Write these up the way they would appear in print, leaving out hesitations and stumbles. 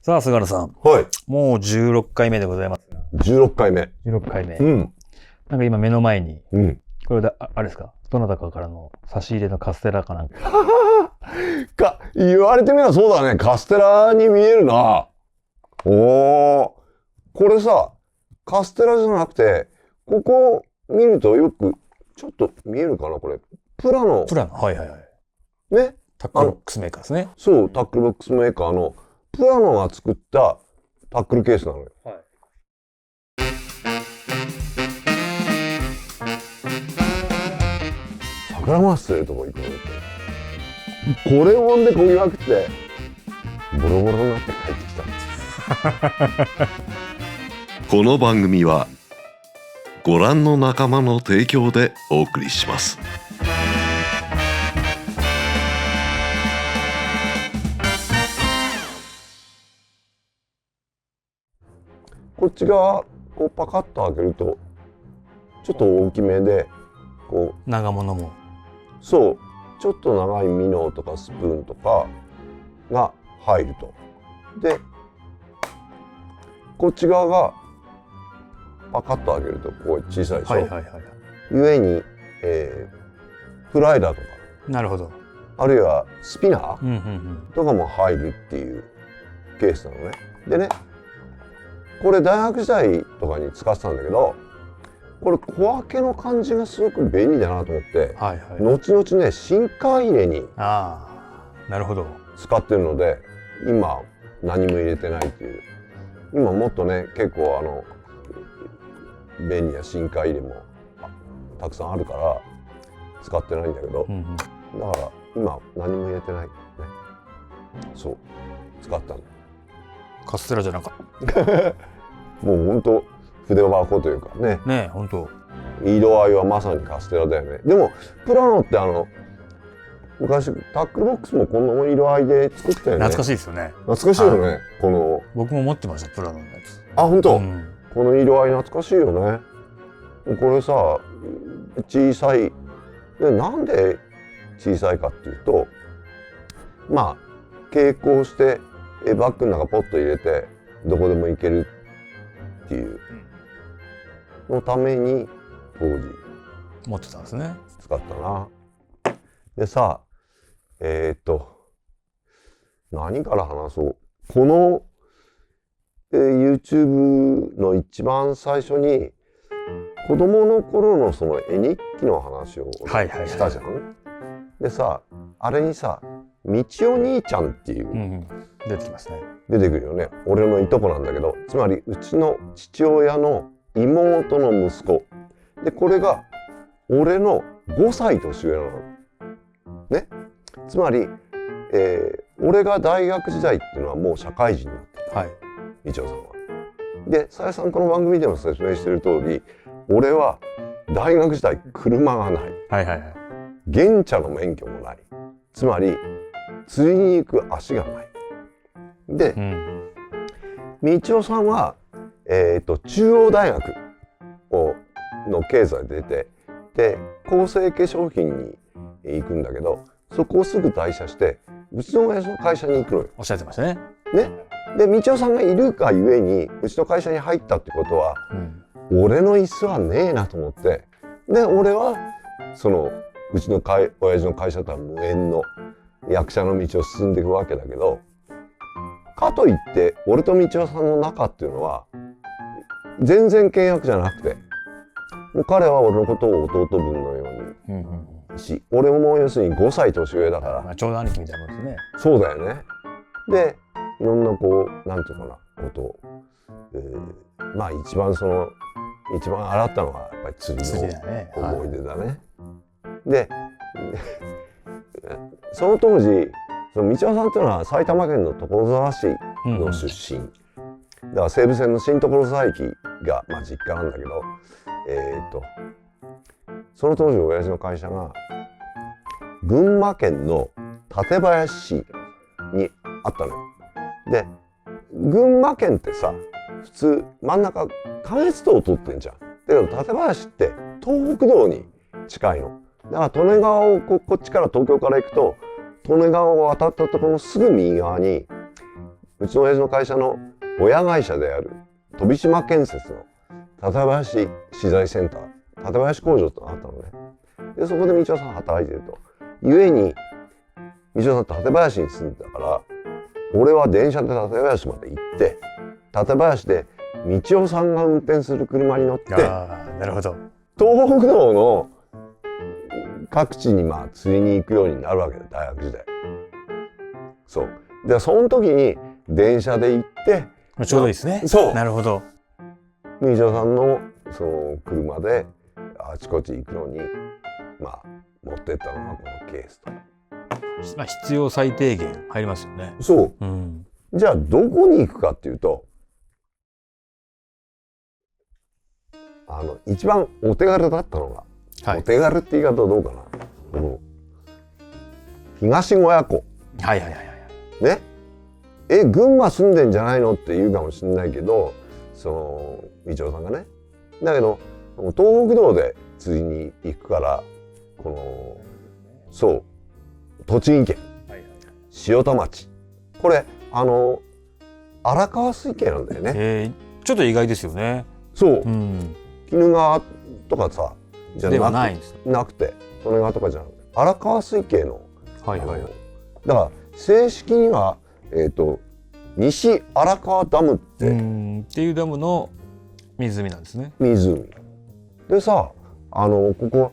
さあ、菅原さん。はい。もう16回目でございます。16回目。16回目。うん。なんか今目の前に、うん。これあれですか、どなたかからの差し入れのカステラかなんか。言われてみればそうだね。カステラに見えるな。おー。これさ、カステラじゃなくて、ここ見るとよく、ちょっと見えるかなこれ。プラの。はいはいはい。ね。タックルボックスメーカーですね。そう、タックルボックスメーカーの、プラノが作ったタックルケースなのよ。はい。桜マスとるとこ行くのって。これをんでこぎまくって、ボロボロになって帰ってきた。この番組はご覧の仲間の提供でお送りします。こっち側こうパカッと開けるとちょっと大きめでこう長物も。そうちょっと長いミノーとかスプーンとかが入ると。でこっち側がパカッと開けるとこう小さいでしょ。はいはいはい。上に、フライダーとかなるほど。あるいはスピナーうんうんうん。とかも入るっていうケースなのね。でねこれ大学時代とかに使ってたんだけどこれ小分けの感じがすごく便利だなと思って、はいはい。後々ねシンカー入れにああ、なるほど。使ってるので今何も入れてないっていう。今もっとね結構便利なシンカー入れもたくさんあるから使ってないんだけど、うんうん。だから今何も入れてないね。そう使ったの。カステラじゃなかった。もうほんと筆箱というかねねえ、ほんと。色合いはまさにカステラだよね。でもプラノって昔タックルボックスもこの色合いで作ったよね。懐かしいですよね。懐かしいよね。この僕も持ってました、プラノのやつ。あ本当、うん。この色合い懐かしいよね。これさ小さいでなんで小さいかっていうとまあ蛍光してバッグの中ポッと入れてどこでも行けるっていうのために当時持ってたんですね。使ったな。でさ何から話そう。この、YouTube の一番最初に子供の頃のその絵日記の話をはいはいはいしたじゃん。でさあれにさみちお兄ちゃんっていううんうん。出てきますね。出てくるよね。俺のいとこなんだけどつまりうちの父親の妹の息子でこれが俺の5歳年上なのね。つまり、俺が大学時代っていうのはもう社会人になってはい。みちおさんは。でさやさんこの番組でも説明してる通り俺は大学時代車がないはいはいはい。原茶の免許もないつまり釣りに行く足がないで、うん。みちおさんは、中央大学の経済で出てで厚生化粧品に行くんだけどそこをすぐ退社してうちの親父の会社に行くのよ。おっしゃってましたね。ね、でみちおさんがいるがゆえにうちの会社に入ったってことは、うん。俺の椅子はねえなと思ってで俺はそのうちの親父の会社とは無縁の役者の道を進んでいくわけだけどかといって俺とみちおさんの仲っていうのは全然険悪じゃなくてもう彼は俺のことを弟分のよううんうんにし俺も要するに5歳年上だからまあ、ちょうど兄貴みたいなもんですね。そうだよね。でいろんなこうなんていうかなことを、まあ一番洗ったのはやっぱり釣り釣りだね。の思い出だね。でその当時その道夫さんっていうのは埼玉県の所沢市の出身、だから西武線の新所沢駅が、まあ、実家なんだけどその当時親父の会社が群馬県の館林市にあったのよ。で群馬県ってさ普通真ん中関越道を通ってんじゃん。だけど館林って東北道に近いの。だから利根川をこっちから東京から行くと利根川を渡ったところのすぐ右側にうちの親父の会社の親会社である飛島建設の館林資材センター、館林工場ってのがあったのね。でそこで道夫さん働いてると。ゆえに道夫さんって館林に住んでたから、俺は電車で館林まで行って館林で道夫さんが運転する車に乗ってああ、なるほど。東北道の各地にまあ釣りに行くようになるわけだ、大学時代。そうでその時に電車で行ってちょうどいいですね。そうなるほど。道夫さんのその車であちこち行くのにまあ持ってったのがこのケースと。まあ、必要最低限入りますよね。そううん。じゃあどこに行くかっていうと、一番お手軽だったのが、はいお手軽って言い方はどうかな、この東小谷湖はいはいはいはい。ね。群馬住んでんじゃないのって言うかもしれないけど、その道夫さんがね、だけど東北道で釣りに行くから、このそう栃木県塩田町、これ荒川水系なんだよね。ちょっと意外ですよね。そう、うん。鬼怒川とかさじゃではないんです。なくて利根川とかじゃなくて荒川水系の、はいはいはい。だから正式には西荒川ダムってっていうダムの湖なんですね。湖でさ、ここ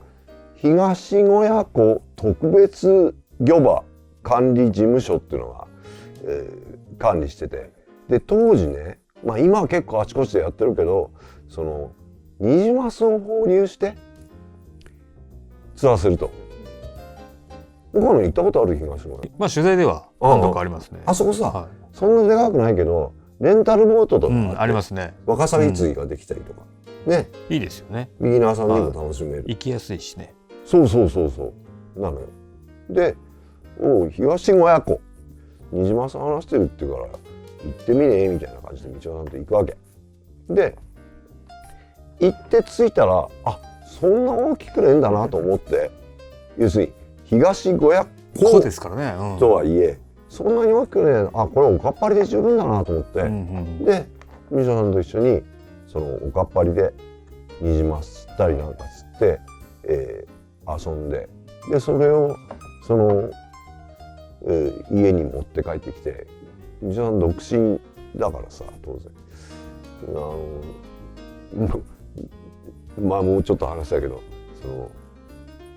東小谷湖特別漁場管理事務所っていうのが、管理してて、で当時ね、まあ今は結構あちこちでやってるけど、そのニジマスを放流してツアーすると。他の行ったことある？東小谷。まあ取材では何度かありますね。あそこさ、はそんなでかくないけどレンタルボートとい。かあって、ありますね。ワカサギ釣りができたりとか、ね、いいですよね。ビギナーさんにも楽しめる。行きやすいしね。そうそうそうそうなのよ。で東小谷湖ニジマス話してるって言うから行ってみねえみたいな感じで道夫さんと行くわけで、行って着いたらそんな大きくねえんだなと思って、要するに東小谷湖ですからね。とはいえそんなに大きくねえ、これおかっぱりで十分だなと思って、で道夫さんと一緒にそのおかっぱりでニジマス釣ったりなんか釣って、遊んで、でそれをその、家に持って帰ってきて、道夫さん独身だからさ当然まあもうちょっと話したけど、その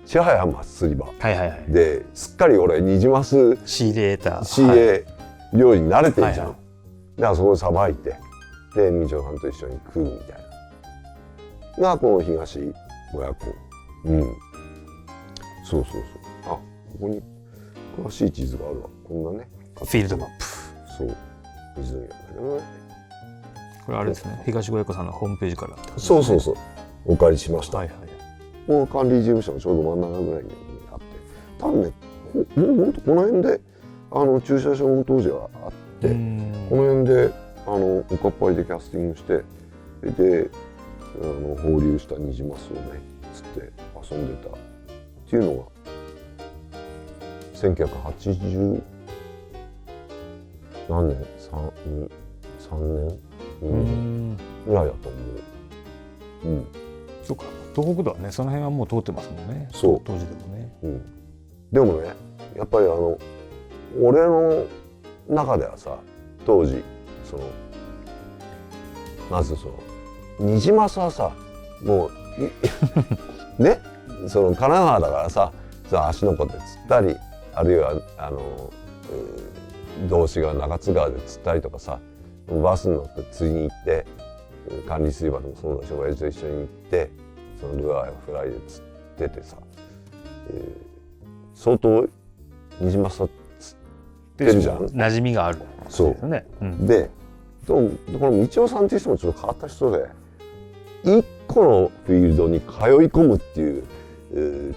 千早マス釣り場ですっかり俺ニジマス仕入れた仕入れ料理に慣れてるじゃん。だからそこでさばいて、で道夫さんと一緒に食うみたいながこの東小谷湖。そうそうそう。ここに詳しい地図があるわ。こんなねフィールドマップ。そう湖なんだけどね。これあれですね、東小谷湖さんのホームページから、そうそうそう、お借りしました。はいはい。この管理事務所のちょうど真ん中ぐらいにあって、多分ねもうほんとこの辺で駐車場も当時はあって、この辺でおかっぱりでキャスティングして、で放流したニジマスをね釣って遊んでたっていうのが1980何年3年ぐらいだと思う。そうか、東北道はね、その辺はもう通ってますもんね。そう当時でもね。でもね、やっぱり俺の中ではさ、当時そのまずそのニジマスはさ、もうね、その神奈川だからさ、芦ノ湖で釣ったり、あるいは道志川中津川で釣ったりとかさ、バスに乗って釣りに行って、管理水場でもそうだし、親父と一緒に行ってそのルアーやフライで釣っててさ、相当ニジマスは釣ってるじゃん。馴染みがある。そうですね。でこの道夫さんっていう人もちょっと変わった人で、一個のフィールドに通い込むっていう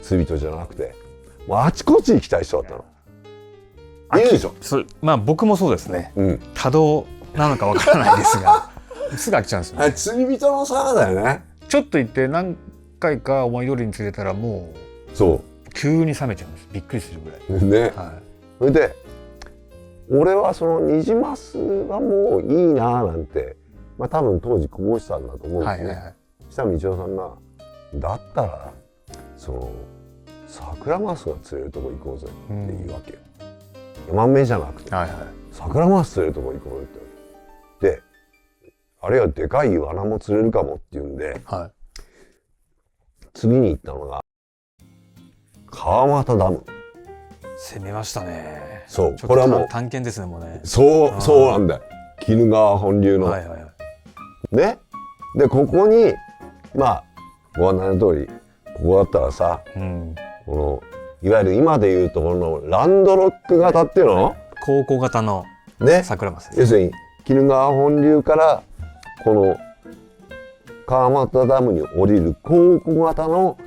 釣り人じゃなくて、もうあちこち行きたい人だったの。いいでしょ。まあ僕もそうですね。多動なのかわからないですが、すぐ飽きちゃうんですよね。釣り人の差だよね。ちょっと行って何回か思い通りに釣れたらもうそう急に冷めちゃうんです。びっくりするぐらい。ね。それで俺はそのニジマスはもういいなーなんて、まあ多分当時こぼしたんだと思うんですね。はいはいはい。そしたら道夫さんがだったらそのサクラマスが釣れるとこ行こうぜっていうわけよ。ヤマメじゃなくて、はいはい。サクラマス釣れるとこ行こうよって。で、あるいはでかいイワナも釣れるかもっていうんで、はい。次に行ったのが川俣ダム。攻めましたね。そう、ちょっとこれはもう探検ですね、もうね。そうなんだよ。鬼怒川本流の、はいはいはい。ね。でここにまあご案内の通りここだったらさ、うん。このいわゆる今でいうところのランドロック型っていうの、考古型のね。桜マスです。要するに鬼怒川本流からこの川俣ダムに降りる考古型の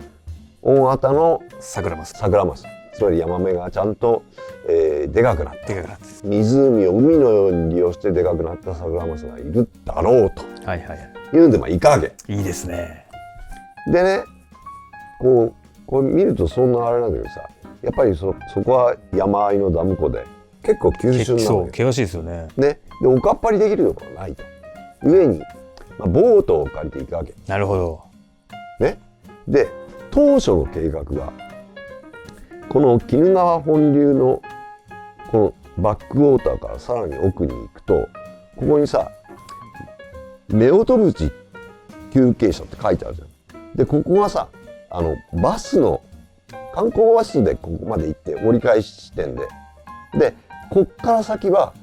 大型の桜マス。サクラマス、つまりヤマメがちゃんと、でかくなったでかくなって。湖を海のように利用してでかくなったサクラマスがいるだろうとはいはいはい。いうんでまあいかわけいいですね。でね、こう見るとそんなあれなんだけどさ、やっぱりそこは山あいのダム湖で結構急峻なそう、わけ険しいですよね。ね。でおかっぱりできるところはないと。上に、まあ、ボートを借りていくわけなるほど。ね。で当初の計画はこの鬼怒川本流のこのバックウォーターからさらに奥に行くと、ここにさ夫婦淵休憩所って書いてあるじゃん。でここがさバスの観光バスでここまで行って折り返し地点でこっから先は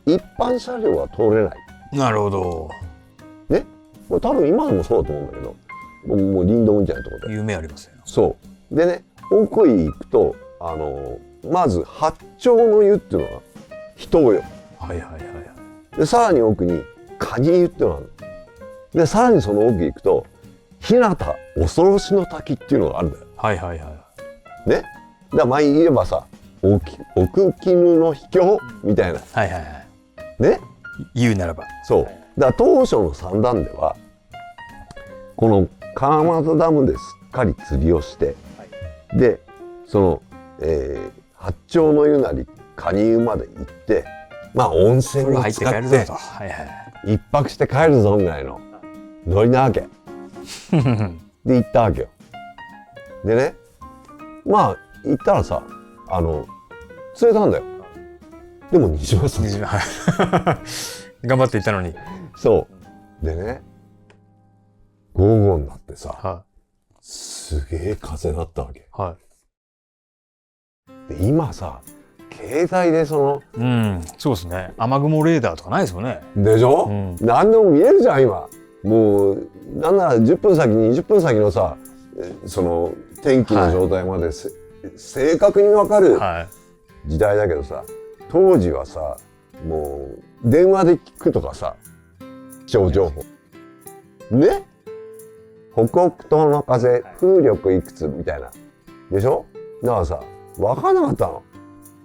一般車両は通れないなるほど。ね。これ多分今でもそうだと思うんだけど、もう林道みたいなところで夢ありますよ。そうでね、奥へ行くとまず八丁の湯っていうのが人よ。はいはいはいはい。でさらに奥に蟹湯っていうのがある。でさらにその奥へ行くと日向恐ろしの滝っていうのがあるんだよ。はいはいはい。ね。だから前言えばさ奥絹の秘境みたいなはいはいはい。ね。言うならば。そうだから当初の算段ではこの川俣ダムですっかり釣りをして、でその、八丁の湯なり蟹湯まで行ってまあ温泉に入って使って帰るぞと。はいはい一泊して帰るぞぐらいのノリなわけで行ったわけよ。でね、まあ行ったらさ釣れたんだよ。でも西村さん頑張っていったのに。そうでね、午後になってさはすげえ風だったわけいはで今さ携帯でそい。うん、そうですね。雨雲レーダーとかないですよね。のでしょ、うん、何でも見えるじゃん今。もうなんなら10分先20分先のさその天気の状態まで、正確に分かるはい時代だけどさ、当時はさもう電話で聞くとかさ気象情報ね、北北東の風風力いくつみたいなでしょ。だからさ分かんなかったの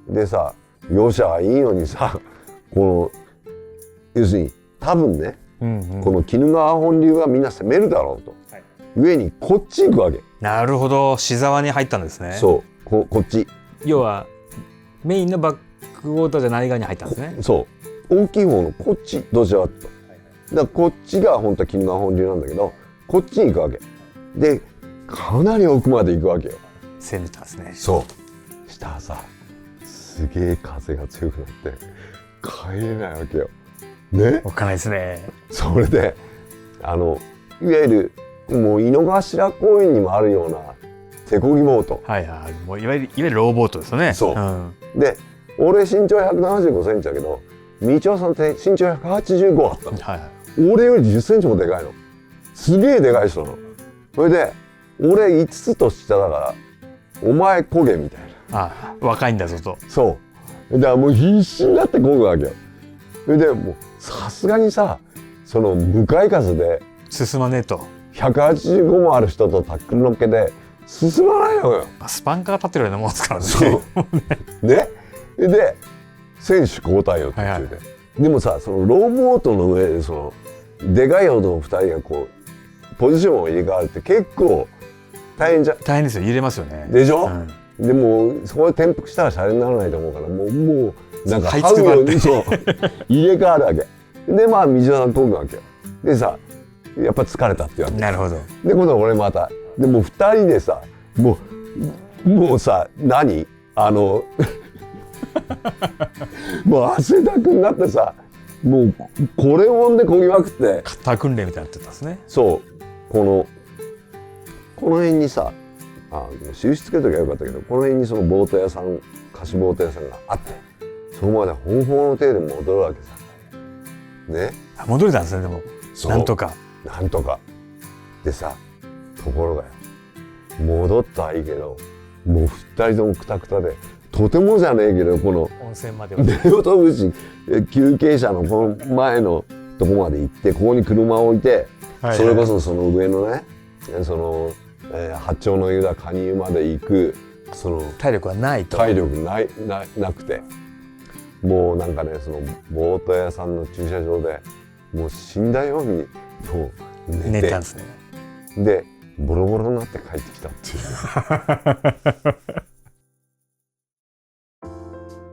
でさ、よっしゃいいのにさこの要するに多分ね、うんうん、この鬼怒川本流がみんな攻めるだろうと、はい、上にこっち行くわけ。なるほど、志沢に入ったんですね。そうこっち要はメインのバックウォーターじゃない側に入ったんですね。そう大きい方のこっちどちらかと、だからこっちが本当は鬼怒川本流なんだけどこっちに行くわけで、かなり奥まで行くわけよ。攻めたんですね。そうしたらさすげえ風が強くなって帰れないわけよね。おっかないですね。それでいわゆるもう井の頭公園にもあるような手漕ぎボート、はいはい、もういわゆるローボートですよね。そう、うん、で俺身長175センチだけど道夫さんって身長185あったの、はいはい、俺より10センチもでかいの。すげえでかい人なの。それで俺5つと下だからお前漕げみたいな。ああ、若いんだぞと。そうだからもう必死になって漕ぐわけよ。それでもうさすがにさその向かい風で進まねえと。185もある人とタックルのっけで進まないのよ。スパンカー立ってるようなもんですからね。そうね。で選手交代よ途中で、はいはい、でもさそのローボートの上でそのでかいほどの2人がこうポジションを入れ替わるって結構大変じゃん。大変ですよ、揺れますよね。でしょ、うん、でもそこで転覆したらシャレにならないと思うからもうなんか這い這うようにつそう入れ替わるわけでまあ道枝さんこぐわけよでさやっぱ疲れたって言われてなるほど。で今度俺またでもう2人でさもうさ何もう汗だくになってさもうこれをんでこぎまくって肩訓練みたいになってたんですね。そうこの辺にさ印つけときゃよかったけどこの辺にそのボート屋さん貸しボート屋さんがあってそこまでほんほの手で戻るわけさね戻れたんですねでも。そうなんとか。なんとかでさところがよ戻ったはいいけどもう2人ともクタクタでとてもじゃねえけどこの温泉までは。出落と口休憩者のこの前のとこまで行ってここに車を置いて、はいはい、それこそその上のねその、八丁の湯だ蟹湯まで行くその体力はないと。体力なくてもうなんかねそのボート屋さんの駐車場でもう死んだようにもう寝てたんですね。でボロボロになって帰ってきたって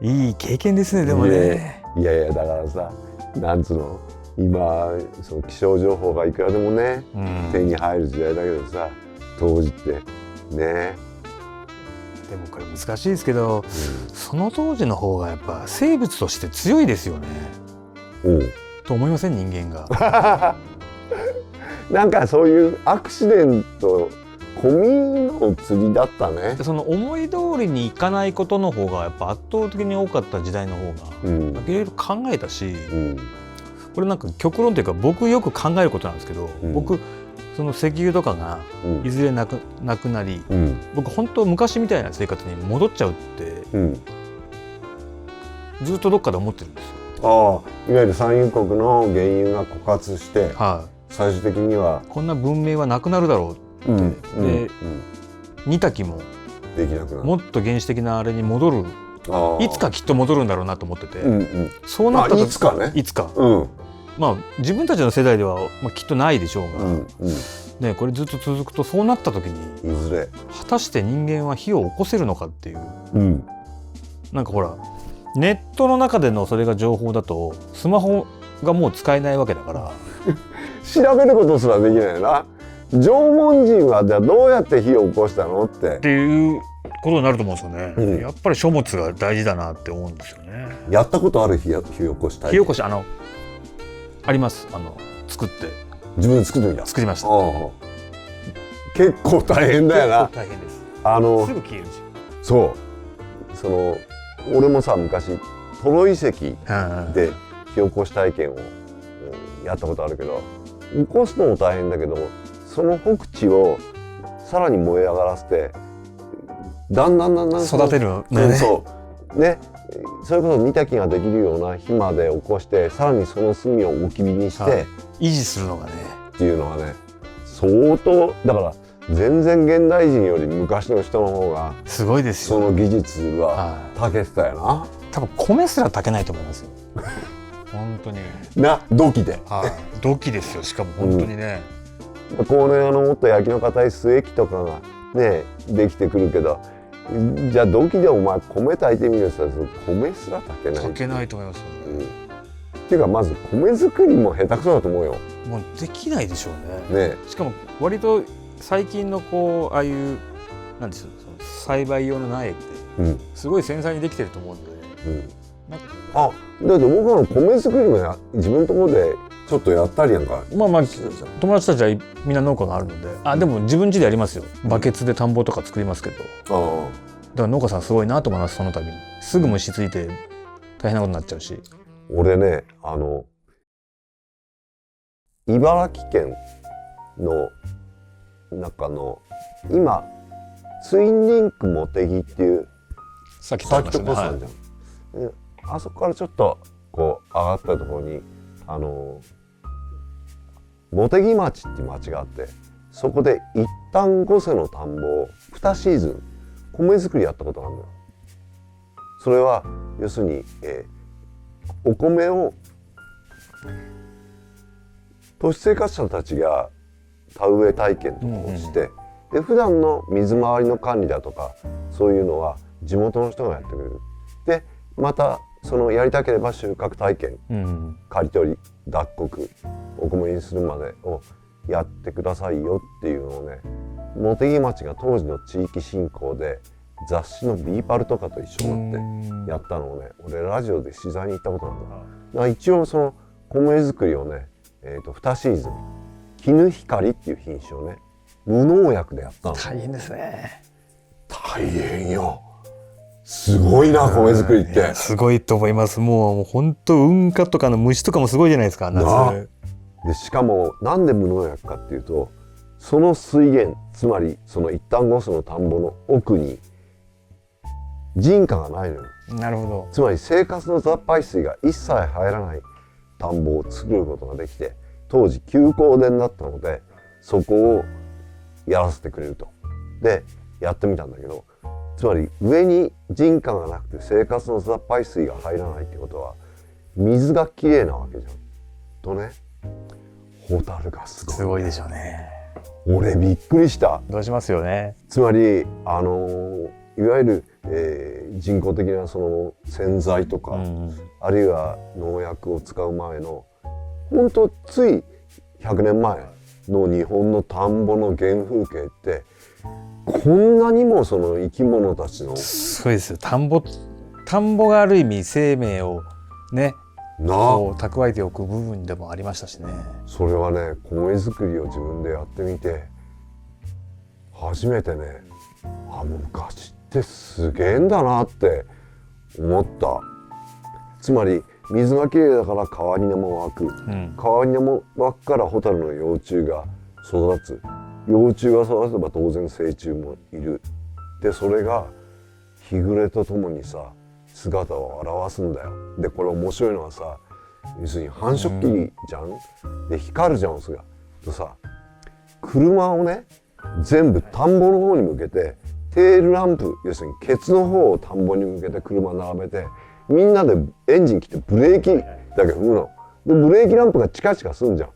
いういい経験ですねでもね。いやだからさなんつうの今その気象情報がいくらでもね、手に入る時代だけどさ当時ってねでもこれ難しいですけど、その当時の方がやっぱ生物として強いですよね。と思いません人間が。なんかそういうアクシデント込みの釣りだったね。その思い通りにいかないことの方がやっぱ圧倒的に多かった時代の方が、いろいろ考えたし、これなんか極論というか僕よく考えることなんですけど、僕その石油とかがいずれなくなり、僕本当昔みたいな生活に戻っちゃうって、ずっとどっかで思ってるんですよ。いわゆる産油国の原油が枯渇して、最終的にはこんな文明はなくなるだろうって、で煮炊きもできなくなる、もっと原始的なあれに戻る、いつかきっと戻るんだろうなと思ってて、そうなったいつかね、いつか、まあ自分たちの世代では、きっとないでしょうが、これずっと続くとそうなった時にいずれ果たして人間は火を起こせるのかっていう、なんかほらネットの中でのそれが情報だとスマホがもう使えないわけだから調べることすらできないな。縄文人はじゃあどうやって火を起こしたのっていうことになると思うんですよね、やっぱり書物が大事だなって思うんですよね。やったことある火起こしたい。火起こしあります。作って自分で作ってみた。作りました。結構大変だよな。結構大変です。すぐ消えるし。そう俺もさ昔トロ遺跡で火起こし体験をやったことあるけど、起こすのも大変だけどその北地をさらに燃え上がらせてだんだん育てるのね。そうね、それこそ煮炊きができるような火まで起こしてさらにその炭を置き火にして維持するのがねっていうのはね相当だから全然現代人より昔の人の方がすごいですよ。その技術は長けてたよな。多分米すら炊けないと思いますよ。本当に土器で、土器ですよ。しかも本当にね、このもっと焼きの硬い素液とかがねできてくるけど、じゃあ土器でお前米炊いてみると米すら炊けない。炊けないと思いますよね。っていうかまず米作りも下手くそだと思うよ。もうできないでしょうね。しかも割と最近のああいうなんですよ、その栽培用の苗ってすごい繊細にできてると思うんで。だって僕の米作りも自分のところでちょっとやったりなんか。友達たちはみんな農家があるので、でも自分家でやりますよ。バケツで田んぼとか作りますけど。だから農家さんすごいなと思います。その度にすぐ虫ついて大変なことになっちゃうし。俺ね茨城県の中の今ツインリンクモテギっていうさっき言ったコースあるじゃん。あそこからちょっとこう上がったところに茂木町っていう町があって、そこで一旦五瀬の田んぼを2シーズン米作りやったことがあるのよ。それは要するに、お米を都市生活者たちが田植え体験とかをして、で普段の水回りの管理だとかそういうのは地元の人がやってくれる。でまたそのやりたければ収穫体験、刈り取り、脱穀、お米にするまでをやってくださいよっていうのをね、茂木町が当時の地域振興で雑誌のビーパルとかと一緒になってやったのをね、俺ラジオで取材に行ったことなんだ。だから一応その米作りをね、2シーズン絹光っていう品種をね無農薬でやったの。大変ですね。大変よ。すごいな、米作りって。すごいと思います。もう本当運化とかの虫とかもすごいじゃないですか、夏。でしかもなんで無農薬かっていうと、その水源、つまりその一旦ゴスの田んぼの奥に人家がないのよ。なるほど。つまり生活の雑排水が一切入らない田んぼを作ることができて、当時休耕田だったのでそこをやらせてくれると。でやってみたんだけど、つまり上に人家がなくて生活の雑排水が入らないってことは水がきれいなわけじゃん。とね、ホタルがすごい。すごいでしょうね。俺びっくりした。どうしますよね。つまりいわゆる、人工的なその洗剤とか、あるいは農薬を使う前の本当つい100年前の日本の田んぼの原風景ってこんなにもその生き物たちの、そうですよ。田んぼがある意味生命をね蓄えておく部分でもありましたしね。それはね、米作りを自分でやってみて初めてね、昔ってすげえんだなって思った。つまり水がきれいだから川にも湧く、川にも湧くからホタルの幼虫が育つ、幼虫が育てば当然成虫もいる。でそれが日暮れとともにさ姿を現すんだよ。でこれ面白いのはさ、要するに繁殖期じゃん、で光るじゃん、オスが。とさ、車をね全部田んぼの方に向けてテールランプ、要するにケツの方を田んぼに向けて車並べてみんなでエンジン切ってブレーキだけ踏むの。でブレーキランプがチカチカすんじゃ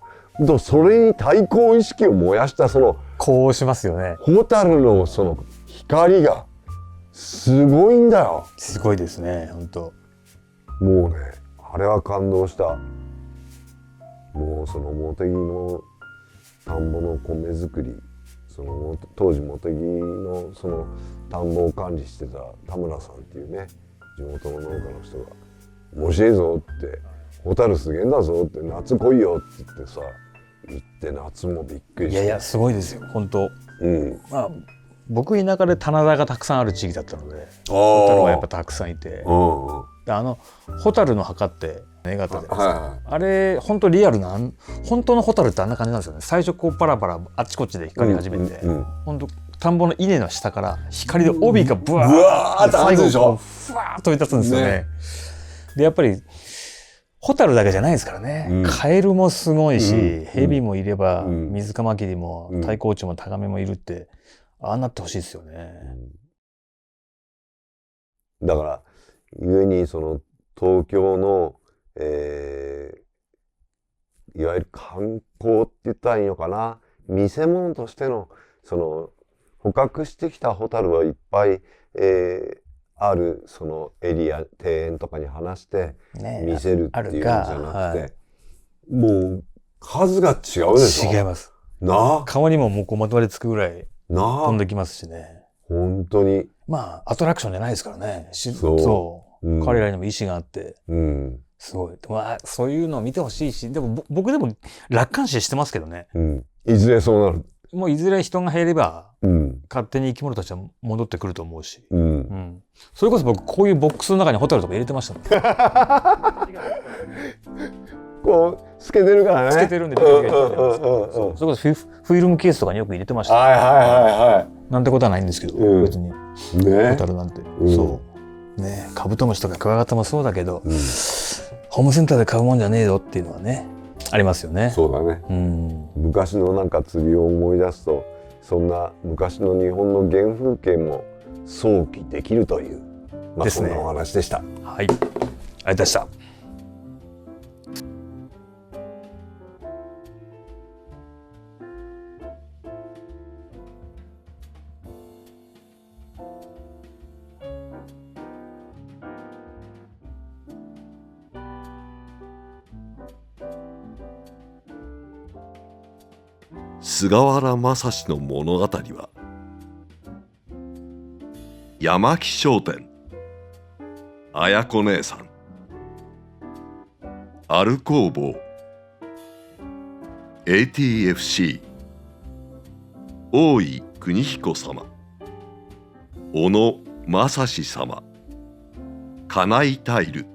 ん。とそれに対抗意識を燃やしたそのこうしますよね。ホタルのその光がすごいんだよ。すごいですね、本当。もうね、あれは感動した。もうその茂木の田んぼの米作り、その当時茂木のその田んぼを管理してた田村さんっていうね、地元の農家の人が「面白いぞ」って「ホタルすげえんだぞ」って「夏来いよ」って言ってさ、行って夏もびっくりして。いやすごいですよ本当。まあ僕田舎で棚田がたくさんある地域だったので、ホタルはやっぱたくさんいて、ホタルの墓って映画あったじゃないですか。あれ本当リアルな本当のホタルってあんな感じなんですよね。最初こうパラパラあっちこっちで光り始めて、本当田んぼの稲の下から光で帯がブワーって最後こうふわーっと飛び立つんですよね。でやっぱりホタルだけじゃないですからね、カエルもすごいし、ヘビもいれば、水カマキリもタイコウチもタガメもいるって、ああなってほしいですよね。だから故にその東京の、いわゆる観光って言ったらいいのかな、見せ物としてのその捕獲してきたホタルをいっぱい、あるそのエリア庭園とかに放して見せるっていうんじゃなくて、もう数が違うでしょ。違います。顔にももうこうまとわりつくぐらい飛んできますしね。本当に。まあアトラクションじゃないですからね。そう、彼らにも意志があって、すごい。でもそういうのを見てほしいし、でも僕でも楽観視してますけどね。いずれそうなる。もういずれ人が減れば、勝手に生き物たちは戻ってくると思うし、それこそ僕こういうボックスの中にホタルとか入れてましたもん。こう透けてるからね。透けてるんでそれこそフィルムケースとかによく入れてました。なんてことはないんですけど、別にホタルなんて、そうね、カブトムシとかクワガタもそうだけど、ホームセンターで買うもんじゃねえぞっていうのはねありますよね。そうだね。昔のなんか釣りを思い出すと、そんな昔の日本の原風景も想起できるという、そんなお話でした。はい、ありがとうございました。菅原正史の物語は、山木商店、綾子姉さん、アル工房、ATFC、大井邦彦様、小野正史様、金井タイル、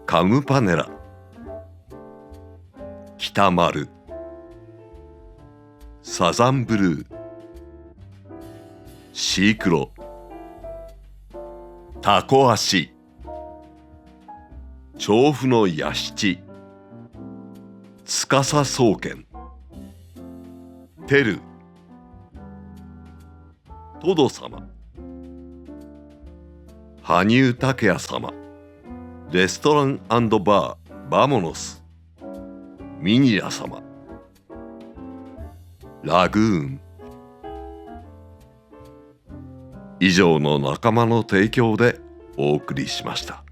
カムパネラ、北丸、サザンブルー、シークロ、タコ足、調布の屋敷、司総研、テル、トド様、羽生拓也様、レストラン&バーバモノス、ミニラ様、ラグーン。以上の仲間の提供でお送りしました。